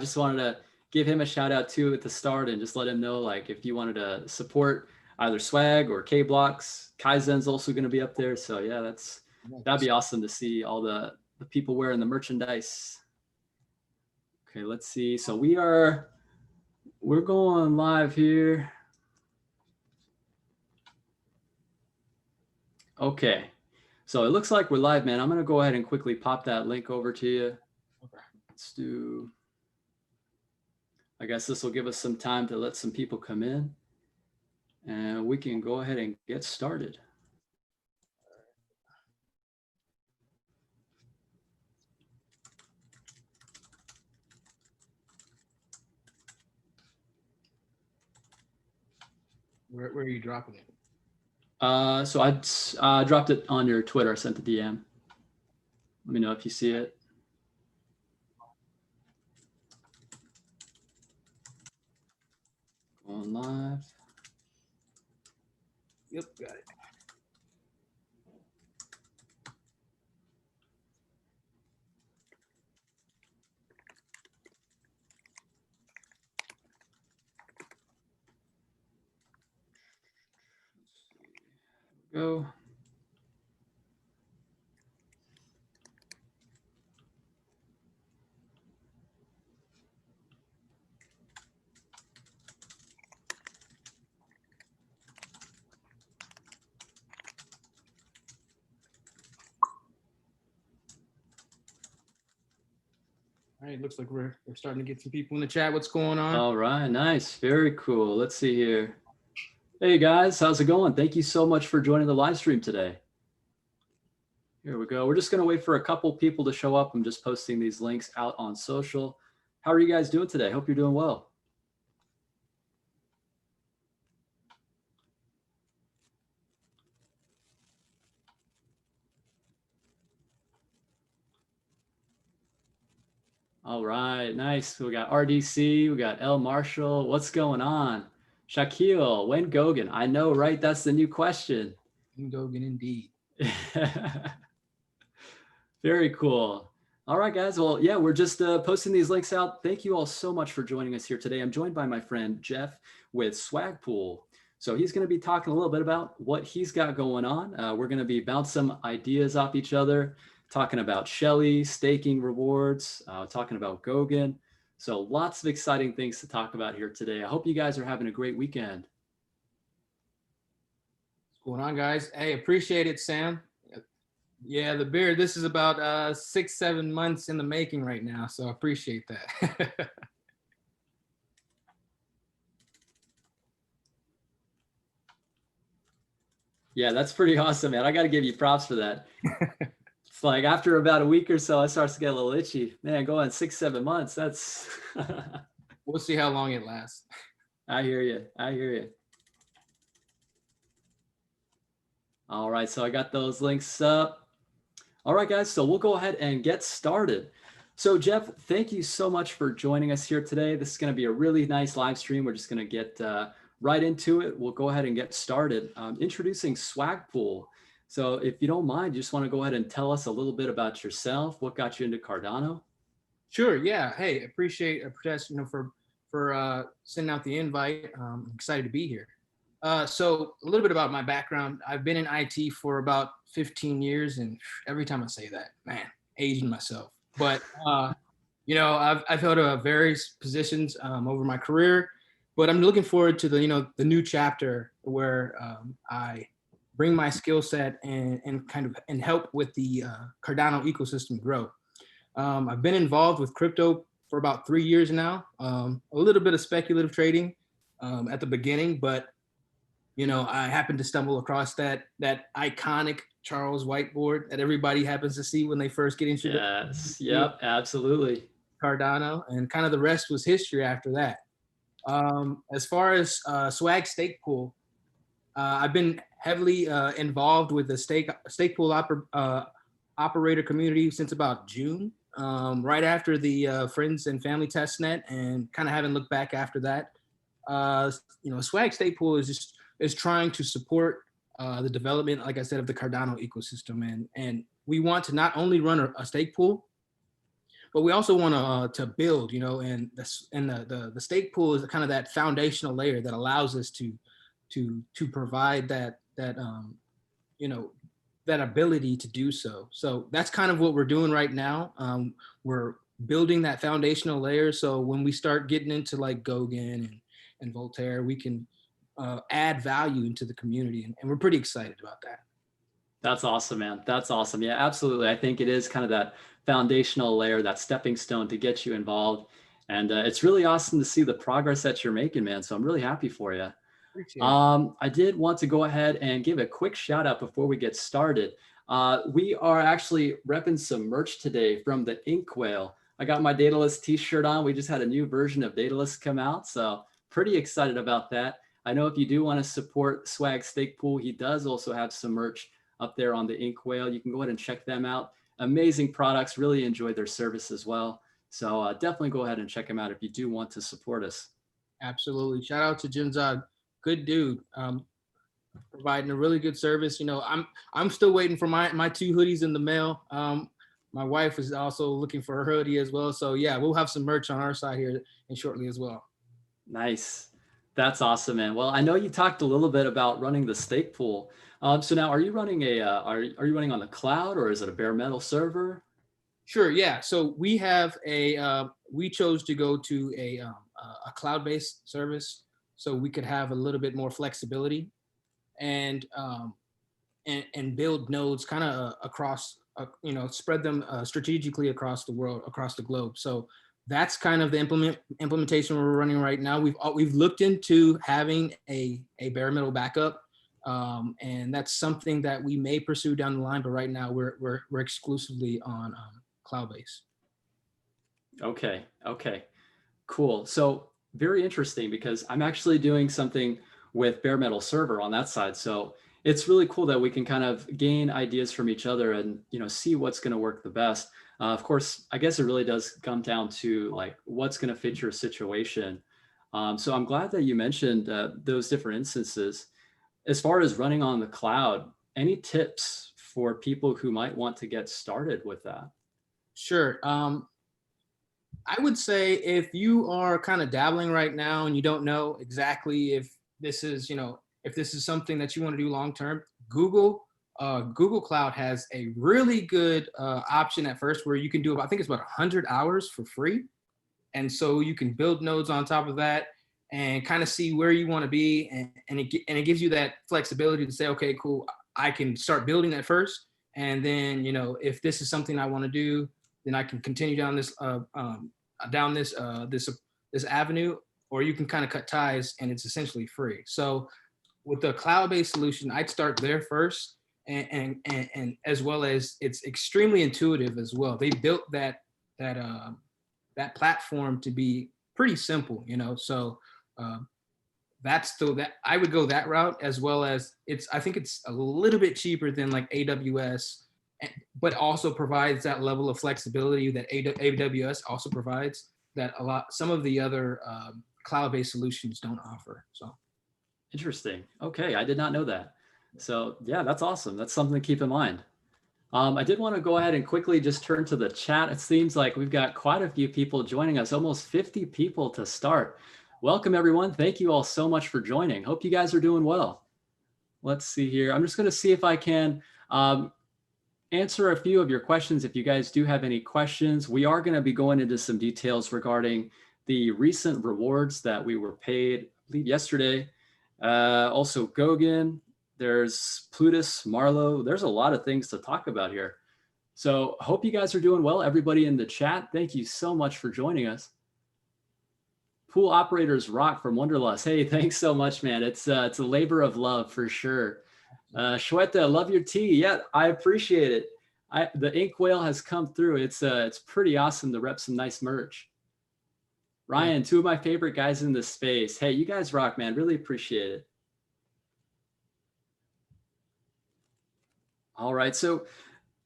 just wanted to give him a shout out too at the start and just let him know, like, if you wanted to support either Swag or K Blocks, Kaizen's also going to be up there. So yeah, that'd be awesome to see all the people wearing the merchandise. Okay, let's see. So we're going live here. Okay, so it looks like we're live, man. I'm going to go ahead and quickly pop that link over to you. Okay. Let's do, I guess this will give us some time to let some people come in, and we can go ahead and get started. Where are you dropping it? So I dropped it on your Twitter. I sent the DM. Let me know if you see it. Going live. Yep, got it. Go. All right, looks like we're starting to get some people in the chat. What's going on? All right, nice, very cool. Let's see here. Hey guys, how's it going? Thank you so much for joining the live stream today. Here we go. We're just going to wait for a couple people to show up. I'm just posting these links out on social. How are you guys doing today? Hope you're doing well. All right, nice. We got RDC, we got L Marshall. What's going on? Shaquille, when Goguen? I know, right? That's the new question. When Goguen, indeed. Very cool. All right, guys. Well, yeah, we're just posting these links out. Thank you all so much for joining us here today. I'm joined by my friend Jeff with Swagpool. So he's going to be talking a little bit about what he's got going on. We're going to be bouncing some ideas off each other, talking about Shelley, staking rewards, talking about Goguen. So lots of exciting things to talk about here today. I hope you guys are having a great weekend. What's going on, guys? Hey, appreciate it, Sam. Yeah, the beard, this is about 6-7 months in the making right now, so I appreciate that. Yeah, that's pretty awesome, man. I got to give you props for that. It's like after about a week or so, it starts to get a little itchy. Man, going 6-7 months, that's... We'll see how long it lasts. I hear you. I hear you. All right, so I got those links up. All right, guys, so we'll go ahead and get started. So Jeff, thank you so much for joining us here today. This is going to be a really nice live stream. We're just going to get right into it. We'll go ahead and get started. Introducing Swagpool. So if you don't mind, you just want to go ahead and tell us a little bit about yourself. What got you into Cardano? Sure, yeah. Hey, appreciate for sending out the invite. I'm excited to be here. So a little bit about my background. I've been in IT for about 15 years, and every time I say that, man, aging myself. But you know, I've held various positions over my career, but I'm looking forward to the new chapter where I bring my skill set and help with the Cardano ecosystem grow. I've been involved with crypto for about 3 years now. A little bit of speculative trading at the beginning, but you know, I happened to stumble across that iconic Charles whiteboard that everybody happens to see when they first get into Yes, yep, absolutely. Cardano, and kind of the rest was history after that. As far as Swag Stake Pool, I've been heavily involved with the stake pool operator community since about June, right after the friends and family testnet, and kind of haven't looked back after that. You know, Swag Stake Pool is trying to support the development, like I said, of the Cardano ecosystem. And we want to not only run a stake pool, but we also want to build, and the stake pool is kind of that foundational layer that allows us to provide that you know that ability to do so. So that's kind of what we're doing right now. We're building that foundational layer. So when we start getting into like Goguen and Voltaire, we can add value into the community, and we're pretty excited about that. That's awesome, man. That's awesome. Yeah, absolutely. I think it is kind of that foundational layer, that stepping stone to get you involved. And it's really awesome to see the progress that you're making, man. So I'm really happy for you. Appreciate it. I did want to go ahead and give a quick shout out before we get started. We are actually repping some merch today from the Ink Whale. I got my Daedalus t-shirt on. We just had a new version of Daedalus come out. So pretty excited about that. I know if you do want to support Swag Stake Pool, he does also have some merch up there on the Ink Whale. You can go ahead and check them out. Amazing products. Really enjoyed their service as well. So definitely go ahead and check them out if you do want to support us. Absolutely. Shout out to Jinzad. Good dude. Providing a really good service. I'm still waiting for my 2 hoodies in the mail. My wife is also looking for her hoodie as well. So yeah, we'll have some merch on our side here and shortly as well. Nice. That's awesome, man. Well, I know you talked a little bit about running the stake pool. So now, are you running are you running on the cloud, or is it a bare metal server? Sure. Yeah. So we have we chose to go to a cloud-based service so we could have a little bit more flexibility and build nodes kind of across, spread them strategically across the world, across the globe. So that's kind of the implementation we're running right now. We've looked into having a bare metal backup, and that's something that we may pursue down the line. But right now we're exclusively on cloud-based. Okay. Okay. Cool. So very interesting, because I'm actually doing something with bare metal server on that side. So it's really cool that we can kind of gain ideas from each other and see what's going to work the best. Of course, I guess it really does come down to like what's going to fit your situation. So I'm glad that you mentioned those different instances. As far as running on the cloud, any tips for people who might want to get started with that? Sure. I would say if you are kind of dabbling right now and you don't know exactly if this is, if this is something that you want to do long term, Google Cloud has a really good option at first where you can do, I think it's about 100 hours for free. And so you can build nodes on top of that and kind of see where you want to be. And it gives you that flexibility to say, okay, cool, I can start building that first. And then, if this is something I want to do, then I can continue down this this avenue, or you can kind of cut ties and it's essentially free. So with the cloud-based solution, I'd start there first, and as well as it's extremely intuitive as well. They built that platform to be pretty simple, So that's still that I would go that route, as well as I think it's a little bit cheaper than like AWS, but also provides that level of flexibility that AWS also provides that some of the other cloud-based solutions don't offer. So Interesting. Okay, I did not know that. So yeah, that's awesome. That's something to keep in mind. I did want to go ahead and quickly just turn to the chat. It seems like we've got quite a few people joining us, almost 50 people to start. Welcome, everyone. Thank you all so much for joining. Hope you guys are doing well. Let's see here. I'm just going to see if I can answer a few of your questions. If you guys do have any questions, we are going to be going into some details regarding the recent rewards that we were paid, I believe, yesterday. Also Goguen, there's Plutus, Marlowe. There's a lot of things to talk about here. So hope you guys are doing well. Everybody in the chat, thank you so much for joining us. Pool Operators Rock from Wonderlust. Hey, thanks so much, man. It's a labor of love for sure. Shweta, love your tea. Yeah, I appreciate it. The Ink Whale has come through. It's pretty awesome to rep some nice merch. Ryan, 2 of my favorite guys in this space. Hey, you guys rock, man. Really appreciate it. All right. So,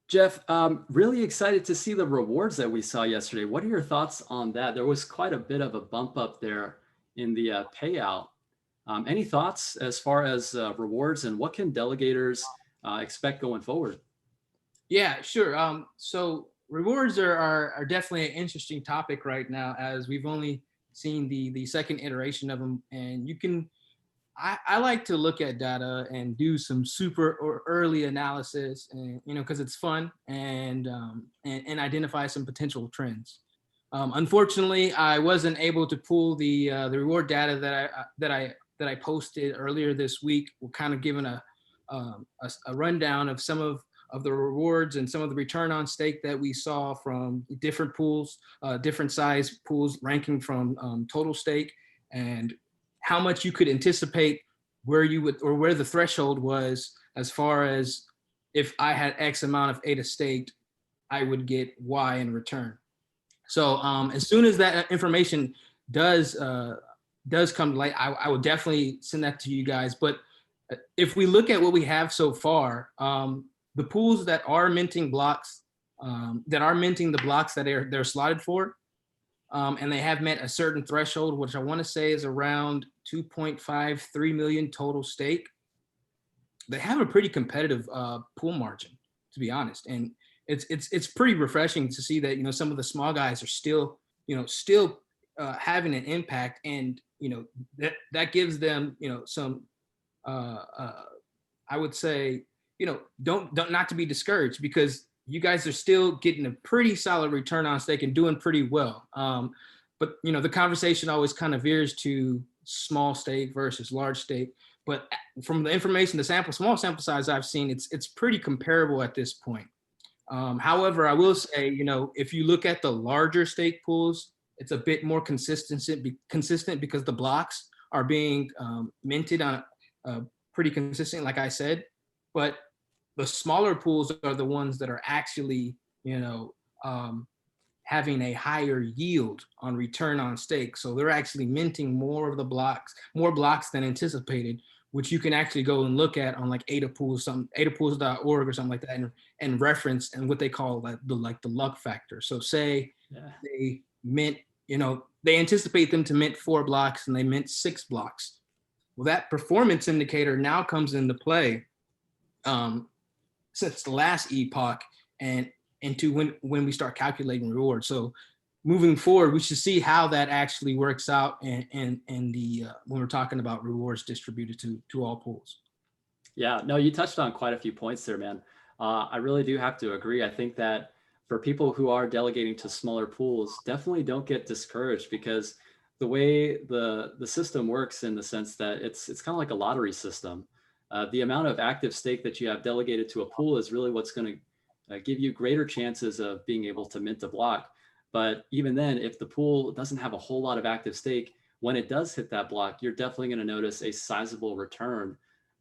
Jeff, really excited to see the rewards that we saw yesterday. What are your thoughts on that? There was quite a bit of a bump up there in the payout. Any thoughts as far as rewards, and what can delegators expect going forward? Yeah, sure. So rewards are definitely an interesting topic right now, as we've only seen the second iteration of them, and you can. I like to look at data and do some super or early analysis, and because it's fun, and identify some potential trends. Unfortunately, I wasn't able to pull the reward data that I posted earlier this week. We're kind of given a rundown of some of the rewards and some of the return on stake that we saw from different pools, different size pools, ranking from total stake, and how much you could anticipate where you would, or where the threshold was, as far as if I had X amount of ADA staked, I would get Y in return. So as soon as that information does come to light, I will definitely send that to you guys. But if we look at what we have so far, the pools that are minting blocks, that are minting the blocks that they're slotted for, and they have met a certain threshold, which I want to say is around 2.53 million total stake. They have a pretty competitive pool margin, to be honest, and it's pretty refreshing to see that some of the small guys are still having an impact, and that gives them some I would say don't not to be discouraged, because you guys are still getting a pretty solid return on stake and doing pretty well. But the conversation always kind of veers to small stake versus large stake. But from the information, the small sample size I've seen, it's pretty comparable at this point. However, I will say, if you look at the larger stake pools, it's a bit more consistent because the blocks are being minted on pretty consistent, like I said. But the smaller pools are the ones that are actually, having a higher yield on return on stake. So they're actually minting more blocks than anticipated, which you can actually go and look at on like adapools.org or something like that, and reference, and what they call the luck factor. So say they mint, they anticipate them to mint 4 blocks and they mint 6 blocks. Well, that performance indicator now comes into play since the last epoch and into when we start calculating rewards. So moving forward, we should see how that actually works out and when we're talking about rewards distributed to all pools. Yeah, no, you touched on quite a few points there, man. I really do have to agree. I think that for people who are delegating to smaller pools, definitely don't get discouraged, because the way the system works, in the sense that it's kind of like a lottery system. The amount of active stake that you have delegated to a pool is really what's going to give you greater chances of being able to mint a block. But even then, if the pool doesn't have a whole lot of active stake, when it does hit that block, you're definitely going to notice a sizable return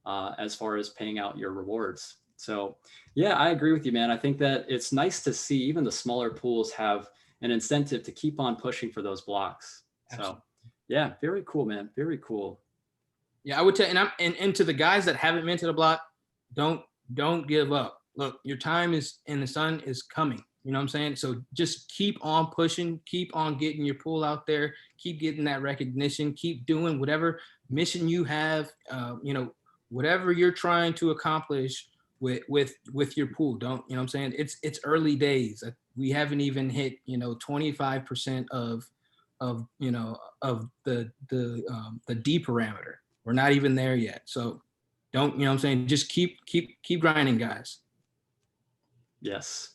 as far as paying out your rewards. So yeah, I agree with you, man. I think that it's nice to see even the smaller pools have an incentive to keep on pushing for those blocks. Absolutely. So yeah, very cool, man. Very cool. Yeah, I would tell, and to the guys that haven't minted a block, don't give up. Look, your time is in the sun is coming. You know what I'm saying? So just keep on pushing, keep on getting your pool out there, keep getting that recognition, keep doing whatever mission you have, whatever you're trying to accomplish with your pool. Don't, you know what I'm saying? It's early days. We haven't even hit, 25% of the D parameter. We're not even there yet. So don't, what I'm saying? Just keep grinding, guys. Yes,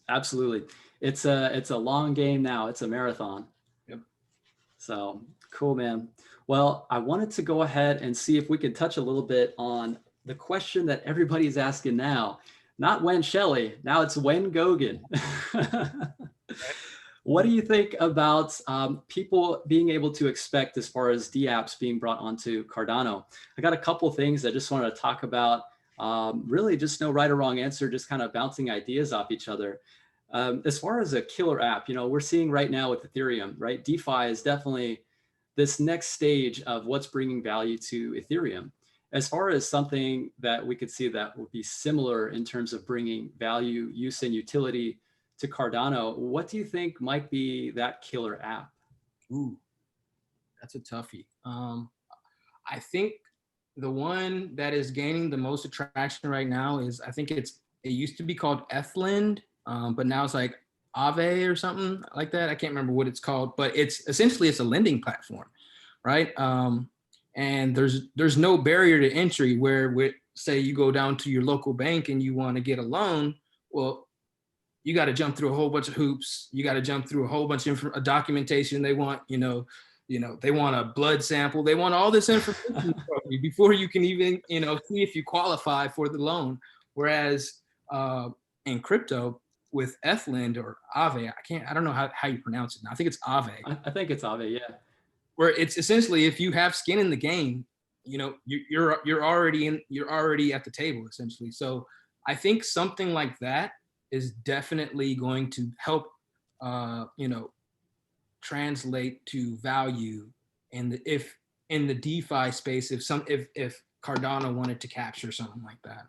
absolutely. It's a long game now. It's a marathon. Yep. So cool, man. Well, I wanted to go ahead and see if we could touch a little bit on the question that everybody's asking now. Not when Shelley, now it's when Goguen. What do you think about people being able to expect as far as DApps being brought onto Cardano? I got a couple things I just wanted to talk about. Really just no right or wrong answer, just kind of bouncing ideas off each other. As far as a killer app, we're seeing right now with Ethereum, right? DeFi is definitely this next stage of what's bringing value to Ethereum. As far as something that we could see that would be similar in terms of bringing value, use, and utility to Cardano, what do you think might be that killer app? Ooh, that's a toughie. I think the one that is gaining the most attraction right now is, I think it used to be called Ethlend, but now it's like Aave or something like that. I can't remember what it's called, but it's essentially it's a lending platform, right? And there's no barrier to entry where, say you go down to your local bank and you want to get a loan. Well, you got to jump through a whole bunch of hoops. You got to jump through a whole bunch of documentation. They want, they want a blood sample. They want all this information from you before you can even, see if you qualify for the loan. Whereas in crypto with Ethlend or Aave, I don't know how you pronounce it now. I think it's Aave. I think it's Aave, yeah. Where it's essentially, if you have skin in the game, you're already at the table essentially. So I think something like that is definitely going to help, translate to value in the DeFi space if Cardano wanted to capture something like that.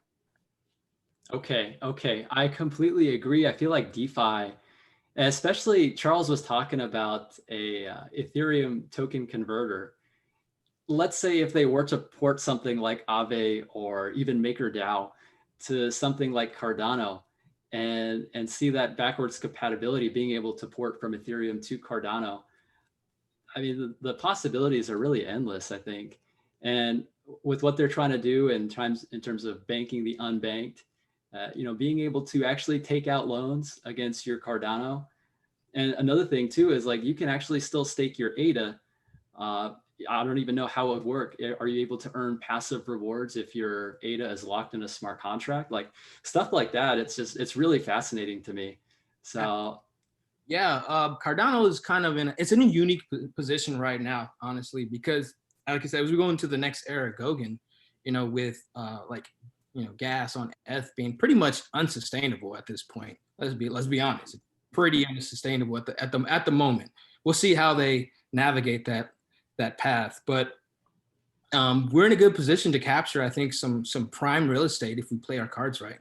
Okay, I completely agree. I feel like DeFi, especially Charles was talking about a Ethereum token converter. Let's say if they were to port something like Aave or even MakerDAO to something like Cardano, and see that backwards compatibility, being able to port from Ethereum to Cardano. I mean, the possibilities are really endless, I think. And with what they're trying to do in terms of banking the unbanked, being able to actually take out loans against your Cardano. And another thing too is like you can actually still stake your ADA. I don't even know how it would work. Are you able to earn passive rewards if your ADA is locked in a smart contract? Like stuff like that. It's really fascinating to me. So yeah, Cardano is kind of it's in a unique position right now, honestly, because like I said, as we go into the next era, Goguen, with gas on ETH being pretty much unsustainable at this point. Let's be honest, it's pretty unsustainable at the moment. We'll see how they navigate that path, but we're in a good position to capture, I think, some prime real estate if we play our cards right.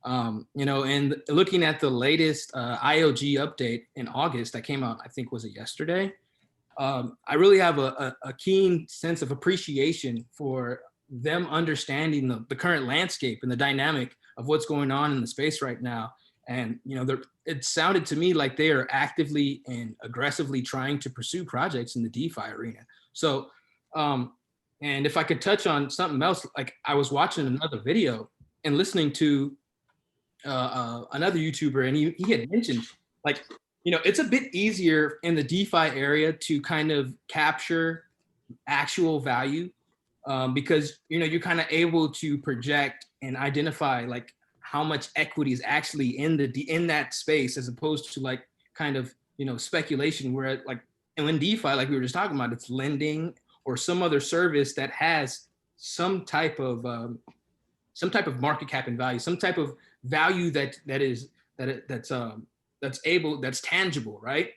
And looking at the latest IOG update in August that came out, I think was it yesterday? I really have a keen sense of appreciation for them understanding the current landscape and the dynamic of what's going on in the space right now. And it sounded to me like they are actively and aggressively trying to pursue projects in the DeFi arena. So, and if I could touch on something else, like I was watching another video and listening to another YouTuber, and he had mentioned, like, it's a bit easier in the DeFi area to kind of capture actual value because you're kind of able to project and identify like how much equity is actually in that space, as opposed to like kind of speculation where like in DeFi, like we were just talking about, it's lending or some other service that has some type of market cap and value, some type of value that's tangible, right?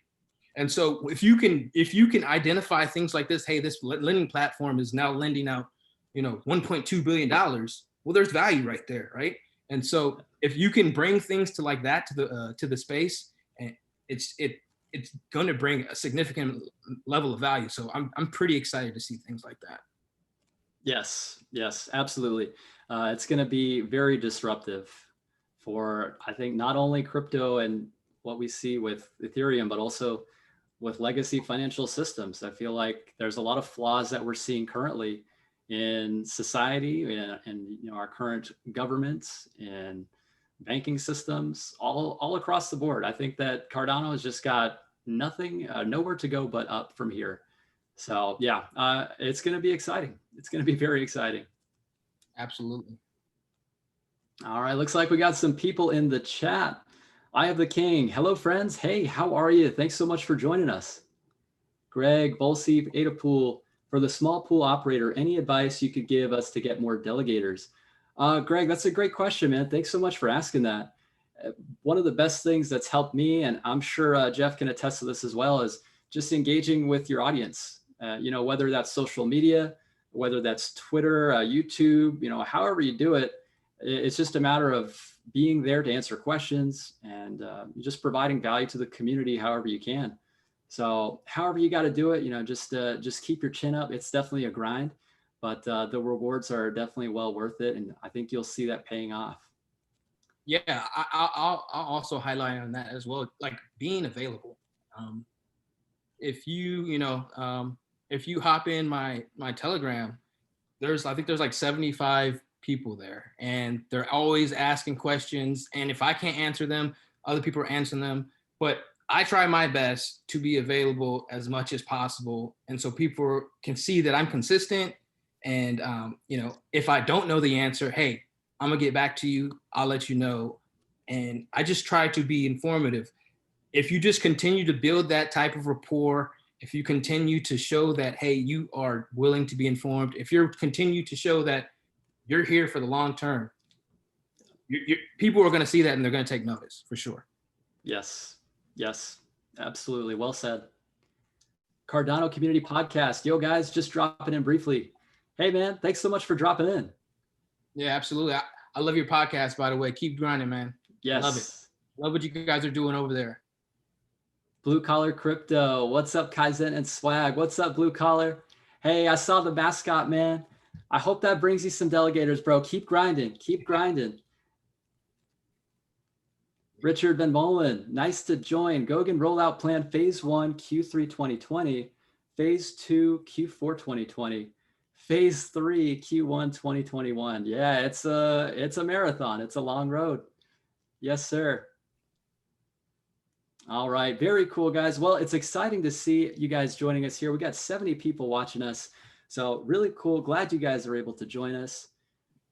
And so if you can identify things like this, hey, this lending platform is now lending out, $1.2 billion. Well, there's value right there, right? And so if you can bring things to like that to the space, and it's going to bring a significant level of value. So I'm pretty excited to see things like that. yes, absolutely. It's going to be very disruptive for, I think, not only crypto and what we see with Ethereum, but also with legacy financial systems. I feel like there's a lot of flaws that we're seeing currently in society and our current governments and banking systems all across the board. I think that Cardano has just got nowhere to go but up from here. So yeah, it's going to be exciting. It's going to be very exciting. Absolutely. All right, looks like we got some people in the chat. I have the king. Hello, friends. Hey, how are you? Thanks so much for joining us. Greg, Bolsey, Adapool, for the small pool operator, any advice you could give us to get more delegators? Greg, that's a great question, man. Thanks so much for asking that. One of the best things that's helped me, and I'm sure Jeff can attest to this as well, is just engaging with your audience. Whether that's social media, whether that's Twitter, YouTube, however you do it, it's just a matter of being there to answer questions and just providing value to the community however you can. So however you got to do it, just keep your chin up. It's definitely a grind, but the rewards are definitely well worth it. And I think you'll see that paying off. Yeah, I'll also highlight on that as well, like being available. Um, if if you hop in my Telegram, I think there's like 75 people there, and they're always asking questions. And if I can't answer them, other people are answering them. But I try my best to be available as much as possible, and so people can see that I'm consistent. And if I don't know the answer, hey, I'm gonna get back to you. I'll let you know. And I just try to be informative. If you just continue to build that type of rapport, if you continue to show that, hey, you are willing to be informed, if you continue to show that you're here for the long term, people are going to see that and they're going to take notice for sure. Yes. Yes. Absolutely. Well said. Cardano Community Podcast. Yo, guys, just dropping in briefly. Hey, man, thanks so much for dropping in. Yeah, absolutely. I love your podcast, by the way. Keep grinding, man. Yes. Love it. Love what you guys are doing over there. Blue Collar Crypto. What's up, Kaizen and Swag? What's up, Blue Collar? Hey, I saw the mascot, man. I hope that brings you some delegators, bro. Keep grinding. Keep grinding. Richard Van Molen, nice to join. Goguen rollout plan phase 1, Q3 2020, phase 2, Q4 2020, phase 3, Q1 2021. Yeah, it's a marathon. It's a long road. Yes, sir. All right, very cool, guys. Well, it's exciting to see you guys joining us here. We got 70 people watching us, so really cool. Glad you guys are able to join us.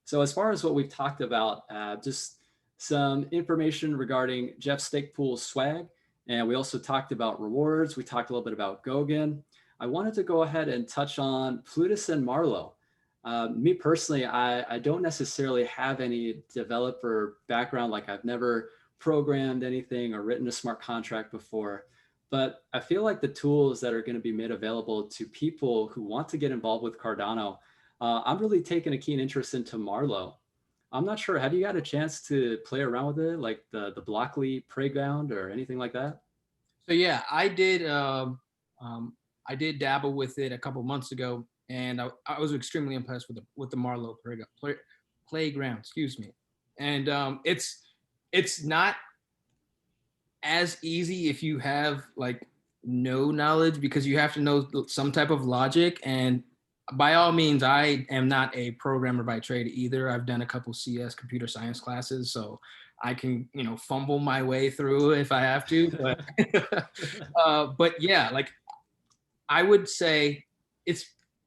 So as far as what we've talked about, just some information regarding Jeff Stakepool's swag, and we also talked about rewards. We talked a little bit about Goguen. I wanted to go ahead and touch on Plutus and Marlowe. Me personally, I don't necessarily have any developer background, like I've never programmed anything or written a smart contract before, but I feel like the tools that are going to be made available to people who want to get involved with Cardano, I'm really taking a keen interest into Marlowe. I'm not sure, have you got a chance to play around with it, like the Blockly playground or anything like that? So yeah, I did dabble with it a couple months ago, and I was extremely impressed with the Marlowe playground. Excuse me, and it's not as easy if you have like no knowledge, because you have to know some type of logic. And by all means, I am not a programmer by trade either. I've done a couple CS computer science classes, so I can fumble my way through if I have to. But yeah, like I would say it's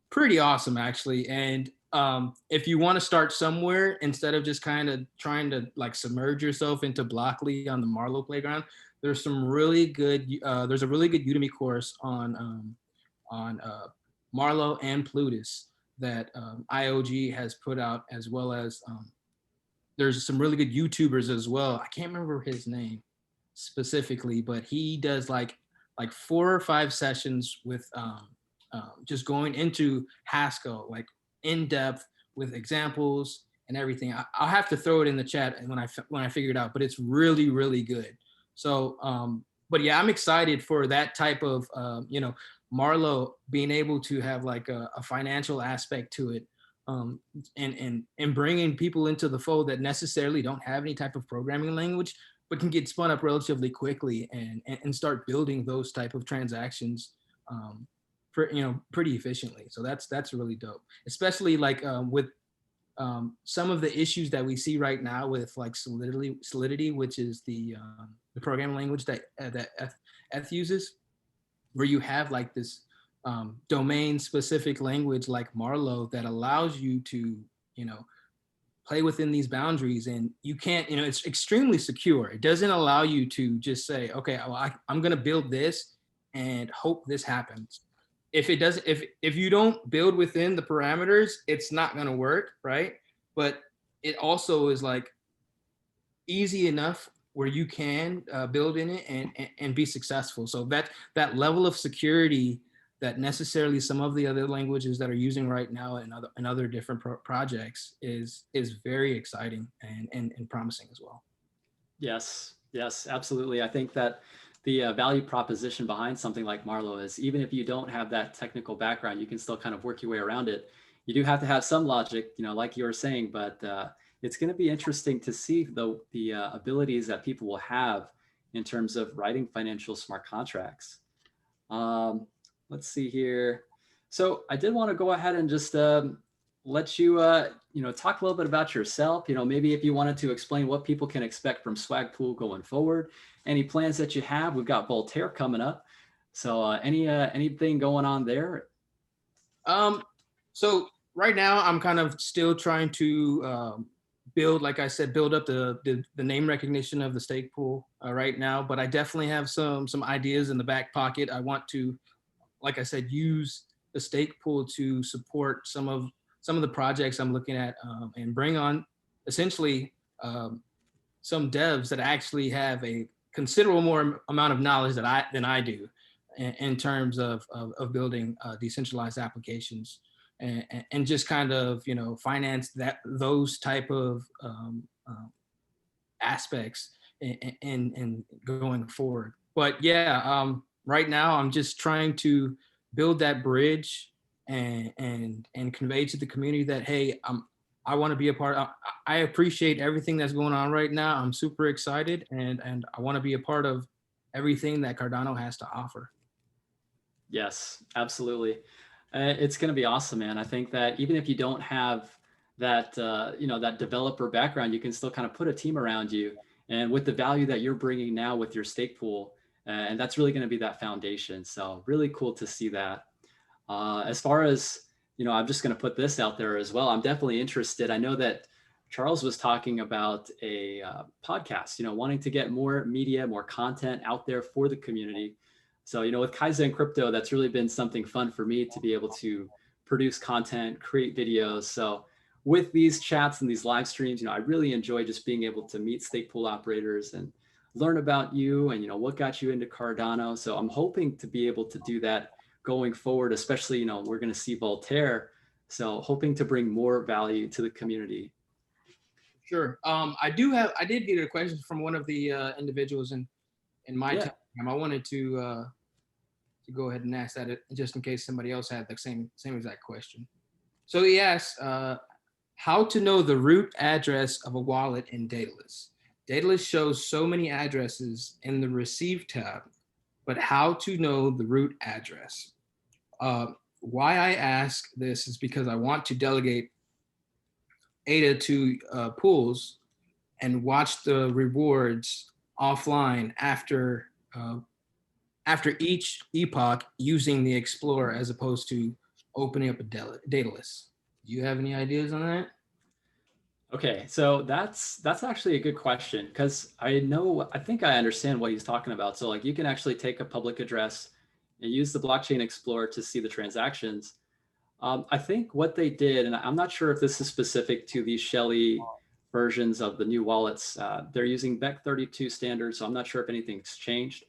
pretty awesome actually. And if you want to start somewhere, instead of just kind of trying to like submerge yourself into Blockly on the Marlowe playground, there's a really good Udemy course on Marlowe and Plutus that IOG has put out, as well as there's some really good YouTubers as well. I can't remember his name specifically, but he does like 4 or 5 sessions with just going into Haskell, like in depth with examples and everything. I'll have to throw it in the chat when I figure it out, but it's really, really good. So, but yeah, I'm excited for that type of, Marlowe being able to have like a financial aspect to it, and bringing people into the fold that necessarily don't have any type of programming language, but can get spun up relatively quickly and start building those type of transactions, pretty efficiently. So that's really dope, especially like with some of the issues that we see right now with like Solidity, which is the programming language that Eth uses, where you have like this domain specific language like Marlowe that allows you to play within these boundaries. And you can't, it's extremely secure. It doesn't allow you to just say, okay, well, I'm going to build this and hope this happens. If it doesn't, if you don't build within the parameters, it's not going to work, right? But it also is like easy enough where you can build in it and be successful. So that level of security that necessarily some of the other languages that are using right now and other different projects is very exciting and promising as well. Yes, absolutely. I think that the value proposition behind something like Marlowe is, even if you don't have that technical background, you can still kind of work your way around it. You do have to have some logic, like you were saying, but it's going to be interesting to see the abilities that people will have in terms of writing financial smart contracts. Let's see here. So I did want to go ahead and just let you, talk a little bit about yourself. Maybe if you wanted to explain what people can expect from Swagpool going forward, any plans that you have. We've got Voltaire coming up. So anything going on there? So right now I'm kind of still trying to build, like I said, build up the name recognition of the stake pool right now. But I definitely have some ideas in the back pocket. I want to, like I said, use the stake pool to support some of the projects I'm looking at, and bring on essentially some devs that actually have a considerable more amount of knowledge than I do in terms of building decentralized applications, and just kind of finance those type of aspects in going forward. But yeah, right now I'm just trying to build that bridge and convey to the community that, hey, I want to be a part. I appreciate everything that's going on right now. I'm super excited, and I want to be a part of everything that Cardano has to offer. Yes, absolutely. It's going to be awesome, man. I think that even if you don't have that, that developer background, you can still kind of put a team around you. And with the value that you're bringing now with your stake pool, and that's really going to be that foundation. So really cool to see that. As far as, I'm just going to put this out there as well. I'm definitely interested. I know that Charles was talking about a podcast, wanting to get more media, more content out there for the community. So, with Kaizen Crypto, that's really been something fun for me to be able to produce content, create videos. So with these chats and these live streams, I really enjoy just being able to meet stake pool operators and learn about you and, what got you into Cardano. So I'm hoping to be able to do that going forward, especially, we're going to see Voltaire. So hoping to bring more value to the community. Sure. I did get a question from one of the individuals in my Telegram. I wanted to go ahead and ask that just in case somebody else had the same exact question. So he asked, how to know the root address of a wallet in Daedalus. Daedalus shows so many addresses in the receive tab, but how to know the root address? Why I ask this is because I want to delegate ADA to pools and watch the rewards offline after each epoch using the Explorer as opposed to opening up a Daedalus. Do you have any ideas on that? Okay, so that's actually a good question because I think I understand what he's talking about. So like you can actually take a public address and use the blockchain explorer to see the transactions. I think what they did, and I'm not sure if this is specific to these Shelley versions of the new wallets, they're using BEC32 standards, so I'm not sure if anything's changed.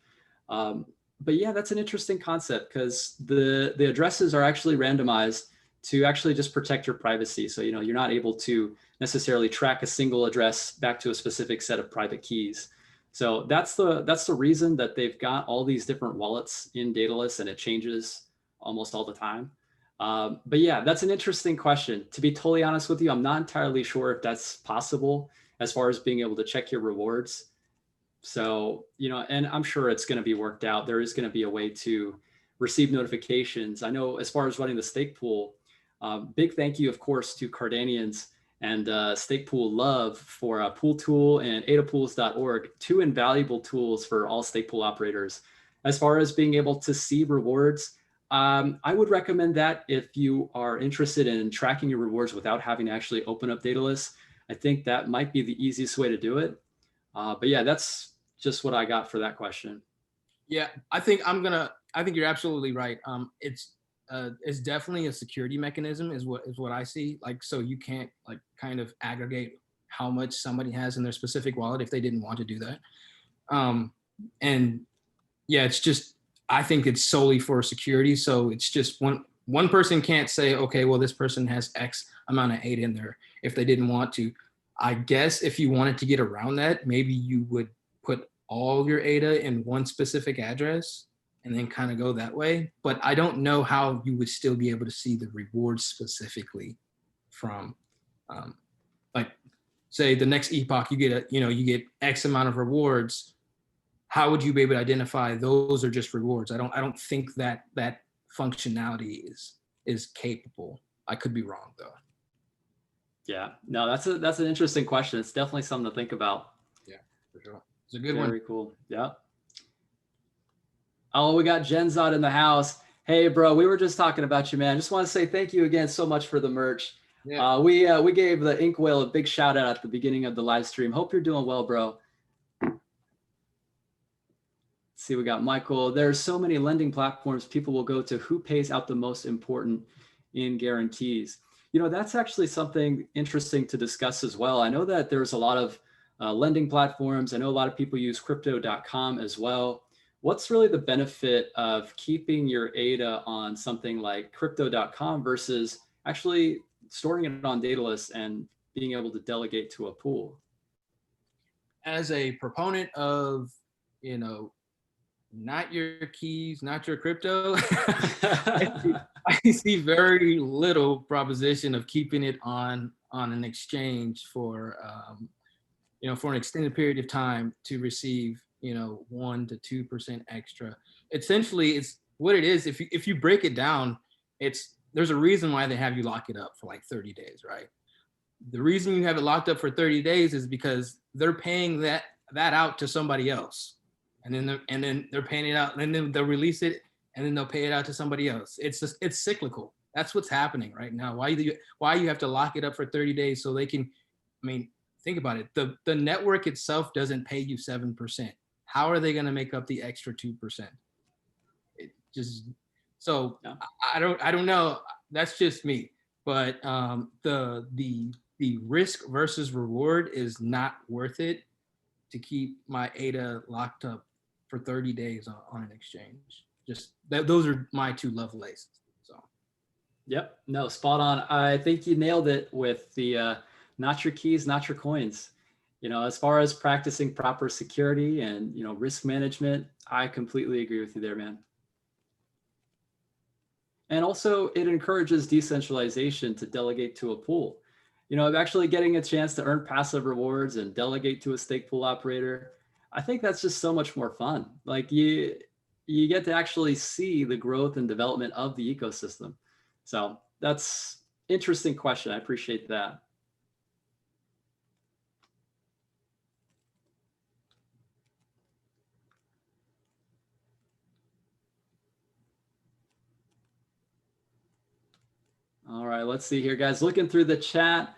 But yeah, that's an interesting concept because the addresses are actually randomized to actually just protect your privacy. So, you're not able to necessarily track a single address back to a specific set of private keys. So that's the reason that they've got all these different wallets in Daedalus, and it changes almost all the time. But yeah, that's an interesting question. To be totally honest with you, I'm not entirely sure if that's possible as far as being able to check your rewards. So, and I'm sure it's going to be worked out. There is going to be a way to receive notifications. I know as far as running the stake pool, big thank you, of course, to Cardanians and Stake Pool Love for Pool Tool and adapools.org, two invaluable tools for all stake pool operators. As far as being able to see rewards, I would recommend that if you are interested in tracking your rewards without having to actually open up Daedalus. I think that might be the easiest way to do it. But yeah, that's just what I got for that question. Yeah, I think you're absolutely right. It's definitely a security mechanism is what I see. Like, so you can't like kind of aggregate how much somebody has in their specific wallet if they didn't want to do that. And yeah, it's just, I think it's solely for security. So it's just one person can't say, okay, well, this person has X amount of ADA in there if they didn't want to. I guess if you wanted to get around that, maybe you would put all your ADA in one specific address and then kind of go that way. But I don't know how you would still be able to see the rewards specifically from like say the next epoch, you get X amount of rewards. How would you be able to identify those are just rewards? I don't think that functionality is capable. I could be wrong though. Yeah, no, that's an interesting question. It's definitely something to think about. Yeah, for sure. It's a good one. Very cool. Yeah. Oh, we got Jenzot in the house. Hey, bro, we were just talking about you, man. Just want to say thank you again so much for the merch. Yeah. We gave the Ink Whale a big shout out at the beginning of the live stream. Hope you're doing well, bro. Let's see, we got Michael. There's so many lending platforms people will go to. Who pays out the most important in guarantees? You know, that's actually something interesting to discuss as well. I know that there's a lot of lending platforms. I know a lot of people use crypto.com as well. What's really the benefit of keeping your ADA on something like crypto.com versus actually storing it on Daedalus and being able to delegate to a pool? As a proponent of, not your keys, not your crypto, I see very little proposition of keeping it on an exchange for for an extended period of time to receive 1 to 2% extra. Essentially, it's what it is. If you break it down, there's a reason why they have you lock it up for like 30 days, right? The reason you have it locked up for 30 days is because they're paying that out to somebody else, and then they're paying it out, and then they'll release it, and then they'll pay it out to somebody else. It's cyclical. That's what's happening right now. Why you have to lock it up for 30 days so they can, think about it. The network itself doesn't pay you 7%. How are they going to make up the extra 2%? It just, so yeah. I don't know. That's just me. But the risk versus reward is not worth it to keep my ADA locked up for 30 days on an exchange. Just those are my two Lovelaces. So. Yep. No, spot on. I think you nailed it with the not your keys, not your coins. As far as practicing proper security and, risk management, I completely agree with you there, man. And also it encourages decentralization to delegate to a pool. Actually getting a chance to earn passive rewards and delegate to a stake pool operator. I think that's just so much more fun. Like you get to actually see the growth and development of the ecosystem. So that's interesting question. I appreciate that. All right, let's see here, guys. Looking through the chat.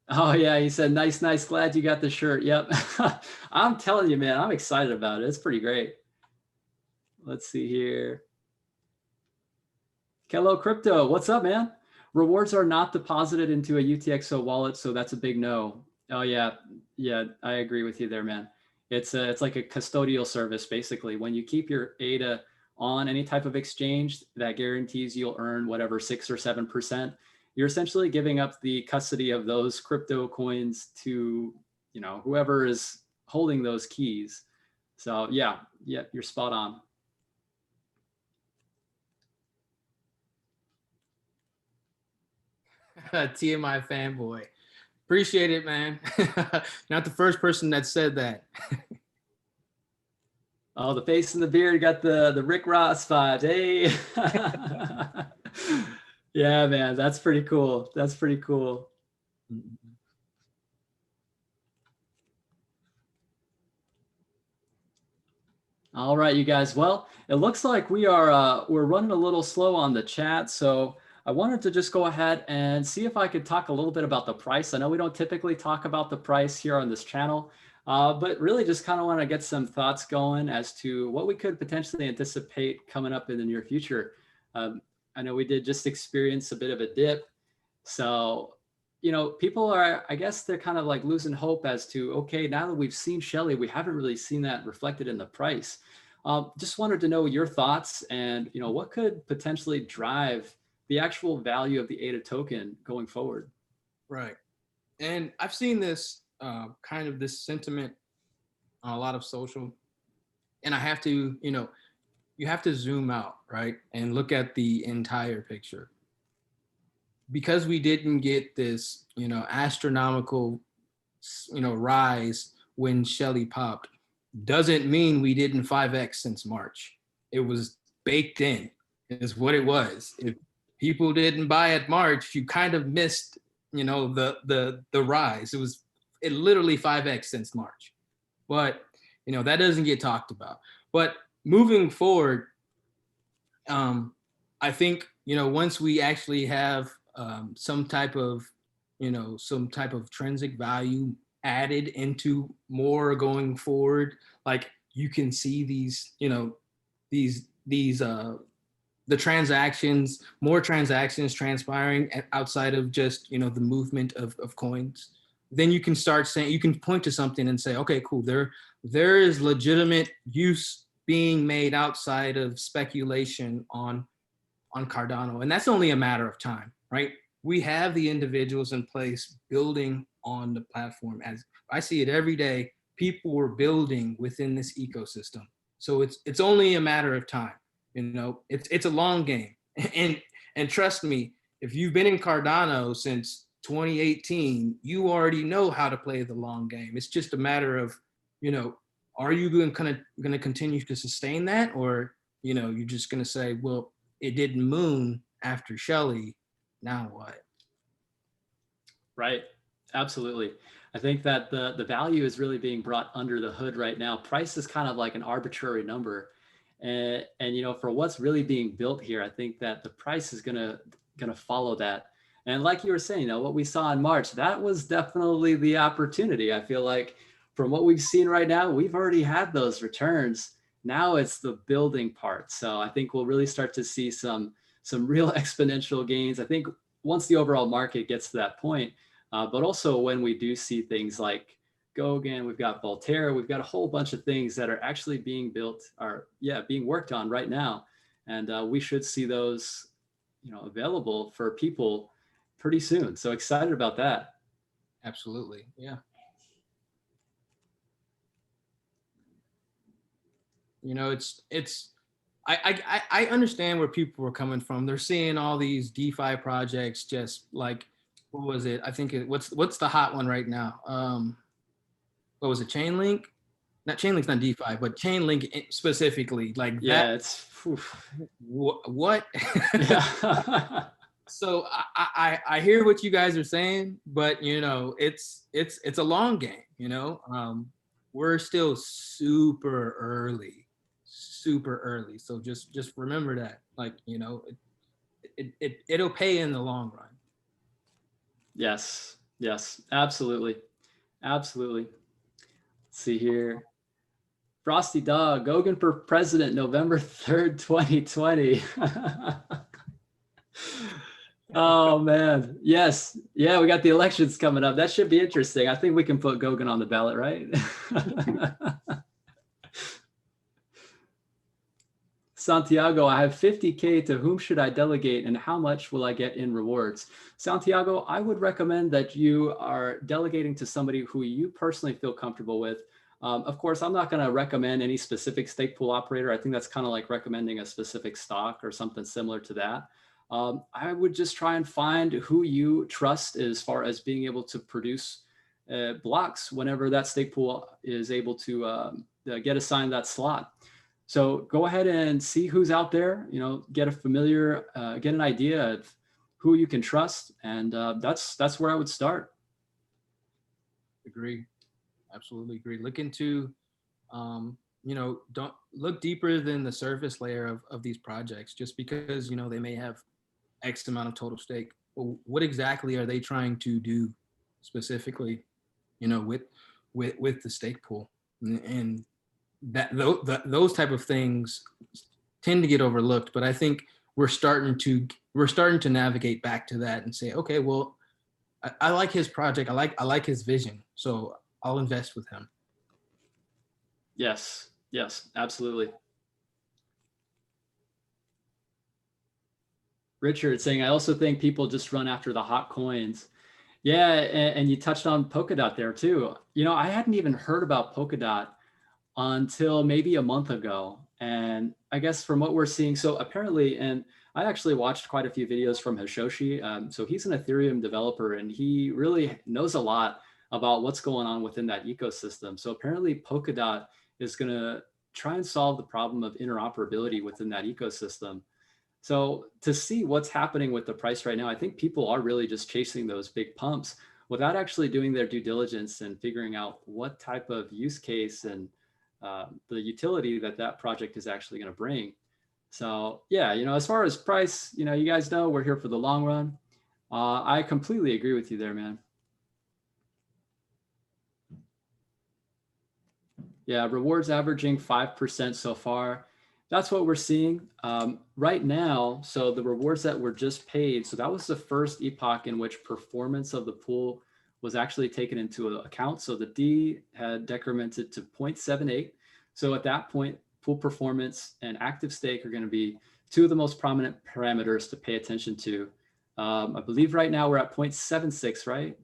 Oh yeah, he said, nice. Glad you got the shirt. Yep. I'm telling you, man, I'm excited about it. It's pretty great. Let's see here. Hello, Crypto. What's up, man? Rewards are not deposited into a UTXO wallet, so that's a big no. Oh yeah, I agree with you there, man. It's like a custodial service, basically. When you keep your ADA on any type of exchange that guarantees you'll earn whatever 6 or 7%, you're essentially giving up the custody of those crypto coins to, whoever is holding those keys. So yeah, you're spot on. TMI fanboy. Appreciate it, man. Not the first person that said that. Oh, the face and the beard got the Rick Ross vibes. Hey. Yeah, man, that's pretty cool. That's pretty cool. All right, you guys. Well, it looks like we're running a little slow on the chat, so I wanted to just go ahead and see if I could talk a little bit about the price. I know we don't typically talk about the price here on this channel, but really just kind of want to get some thoughts going as to what we could potentially anticipate coming up in the near future. I know we did just experience a bit of a dip. So, people are, I guess they're kind of like losing hope as to, okay, now that we've seen Shelley, we haven't really seen that reflected in the price. Just wanted to know your thoughts and, what could potentially drive the actual value of the ADA token going forward. Right. And I've seen this kind of this sentiment on a lot of social, and I have to, you have to zoom out, right? And look at the entire picture. because we didn't get this, astronomical, rise when Shelley popped, doesn't mean we didn't 5x since March. It was baked in, is what it was. If people didn't buy at March, you kind of missed, the rise. It literally 5x since March. But, that doesn't get talked about. But moving forward, I think, once we actually have some type of intrinsic value added into more going forward, like you can see these, the transactions, more transactions transpiring outside of just, the movement of coins, then you can start saying, you can point to something and say, okay, cool, there is legitimate use being made outside of speculation on Cardano. And that's only a matter of time, right? We have the individuals in place building on the platform. As I see it every day, people were building within this ecosystem. So it's only a matter of time. It's a long game. And trust me, if you've been in Cardano since 2018, you already know how to play the long game. It's just a matter of, are you going to continue to sustain that, or you're just going to say, well, it didn't moon after Shelley, now what? Right. Absolutely. I think that the value is really being brought under the hood right now. Price is kind of like an arbitrary number. And for what's really being built here, I think that the price is gonna follow that. And like you were saying, what we saw in March, that was definitely the opportunity. I feel like from what we've seen right now, we've already had those returns. Now it's the building part. So I think we'll really start to see some real exponential gains. I think once the overall market gets to that point, but also when we do see things like Goguen, we've got Voltaire, we've got a whole bunch of things that are actually being built, being worked on right now. And we should see those, available for people pretty soon. So excited about that. Absolutely. Yeah. I understand where people were coming from. They're seeing all these DeFi projects, just like, what was it? I think what's the hot one right now? What was it? Chainlink? Not Chainlink's not DeFi, but Chainlink specifically, like yeah, that. it's what? Yeah. So I hear what you guys are saying, but it's a long game. We're still super early. So just remember that, like, it'll pay in the long run. Yes, absolutely. Let's see here. Frosty Dog, Goguen for president, November 3rd, 2020. Oh man, yes. Yeah, we got the elections coming up. That should be interesting. I think we can put Goguen on the ballot, right? Santiago, I have 50K. To whom should I delegate and how much will I get in rewards? Santiago, I would recommend that you are delegating to somebody who you personally feel comfortable with. Of course, I'm not going to recommend any specific stake pool operator. I think that's kind of like recommending a specific stock or something similar to that. I would just try and find who you trust as far as being able to produce blocks whenever that stake pool is able to get assigned that slot. So go ahead and see who's out there, get an idea of who you can trust. And that's where I would start. Agree. Absolutely agree. Look into, don't look deeper than the surface layer of these projects, just because, they may have X amount of total stake. Well, what exactly are they trying to do specifically, with the stake pool? And those type of things tend to get overlooked, but I think we're starting to navigate back to that and say, okay, well, I like his project. I like his vision. So I'll invest with him. Yes, absolutely. Richard saying, I also think people just run after the hot coins. Yeah, and you touched on Polkadot there too. I hadn't even heard about Polkadot until maybe a month ago. And I guess from what we're seeing, so apparently, and I actually watched quite a few videos from Hishoshi. So he's an Ethereum developer, and he really knows a lot about what's going on within that ecosystem. So apparently Polkadot is going to try and solve the problem of interoperability within that ecosystem. So to see what's happening with the price right now, I think people are really just chasing those big pumps without actually doing their due diligence and figuring out what type of use case and the utility that that project is actually going to bring. So yeah, as far as price, you guys know we're here for the long run. I completely agree with you there, man. Yeah, rewards averaging 5% so far. That's what we're seeing right now. So the rewards that were just paid, so that was the first epoch in which performance of the pool was actually taken into account. So the D had decremented to 0.78. So at that point, pool performance and active stake are going to be two of the most prominent parameters to pay attention to. I believe right now we're at 0.76, right?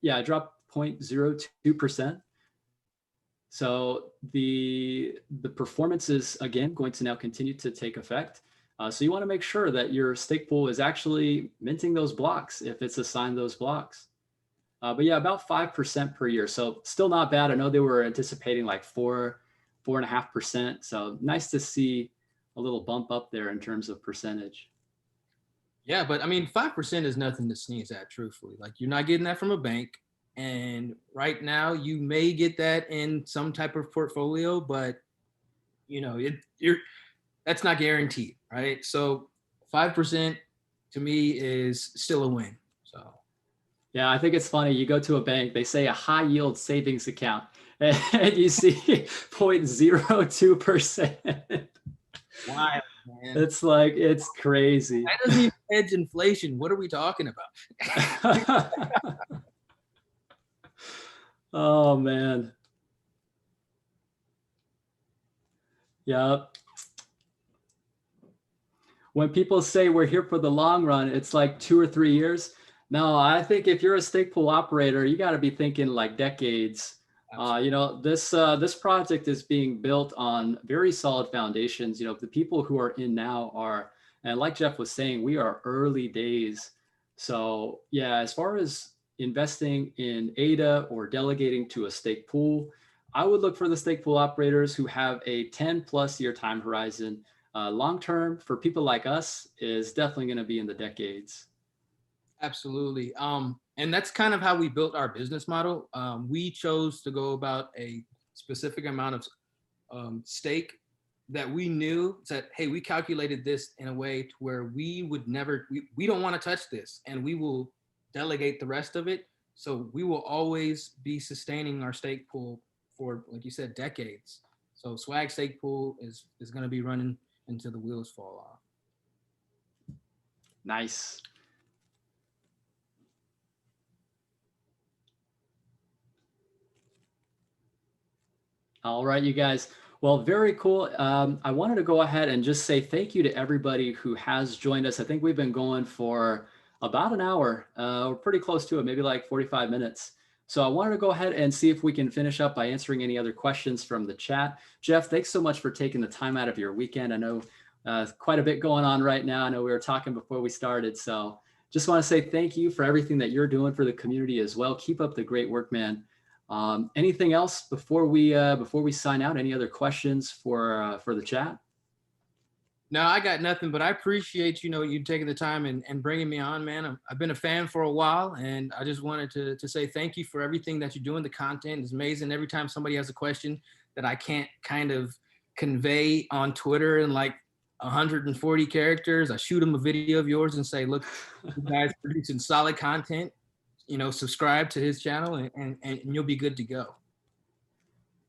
I dropped 0.02%. So the performance is, again, going to now continue to take effect. So you want to make sure that your stake pool is actually minting those blocks if it's assigned those blocks. But yeah, about 5% per year. So still not bad. I know they were anticipating like 4.5%. So nice to see a little bump up there in terms of percentage. Yeah, but I mean, 5% is nothing to sneeze at, truthfully. Like, you're not getting that from a bank. And right now, you may get that in some type of portfolio, but that's not guaranteed, right? So 5% to me is still a win. So yeah, I think it's funny. You go to a bank, they say a high yield savings account, and you see 0.02%. wild, man. It's like, it's crazy. That doesn't even hedge inflation. What are we talking about? Oh man. Yeah. When people say we're here for the long run, it's like 2 or 3 years. No, I think if you're a stake pool operator, you got to be thinking like decades. This project is being built on very solid foundations. The people who are in now are, and like Jeff was saying, we are early days. So yeah, as far as investing in ADA or delegating to a stake pool, I would look for the stake pool operators who have a 10+ year time horizon. Long term for people like us is definitely going to be in the decades. Absolutely. And that's kind of how we built our business model. We chose to go about a specific amount of stake that we knew that, hey, we calculated this in a way to where we would never, we don't want to touch this, and we will delegate the rest of it. So we will always be sustaining our stake pool for, like you said, decades. So swag stake pool is going to be running until the wheels fall off. Nice. All right, you guys. Well, very cool. I wanted to go ahead and just say thank you to everybody who has joined us. I think we've been going for about an hour. We're pretty close to it, maybe like 45 minutes. So I wanted to go ahead and see if we can finish up by answering any other questions from the chat. Jeff, thanks so much for taking the time out of your weekend. I know quite a bit going on right now. I know we were talking before we started. So just want to say thank you for everything that you're doing for the community as well. Keep up the great work, man. Anything else before we sign out? Any other questions for the chat? No, I got nothing, but I appreciate, you taking the time and bringing me on, man. I've been a fan for a while, and I just wanted to say thank you for everything that you're doing. The content is amazing. Every time somebody has a question that I can't kind of convey on Twitter in like 140 characters, I shoot them a video of yours and say, look, you guys producing solid content, subscribe to his channel and you'll be good to go.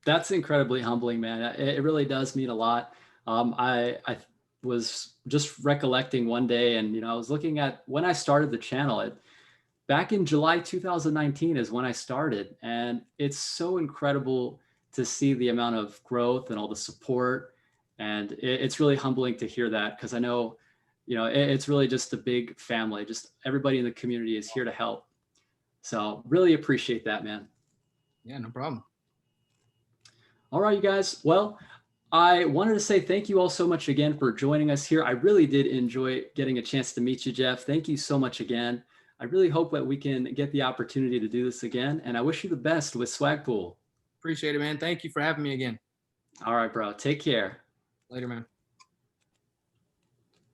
That's incredibly humbling, man. It really does mean a lot. I was just recollecting one day, and I was looking at when I started the channel. Back in July 2019 is when I started, and it's so incredible to see the amount of growth and all the support. And it's really humbling to hear that, because I know, it's really just a big family. Just everybody in the community is here to help. So really appreciate that, man. Yeah, no problem. All right, you guys. Well, I wanted to say thank you all so much again for joining us here. I really did enjoy getting a chance to meet you, Jeff. Thank you so much again. I really hope that we can get the opportunity to do this again. And I wish you the best with Swagpool. Appreciate it, man. Thank you for having me again. All right, bro. Take care. Later, man.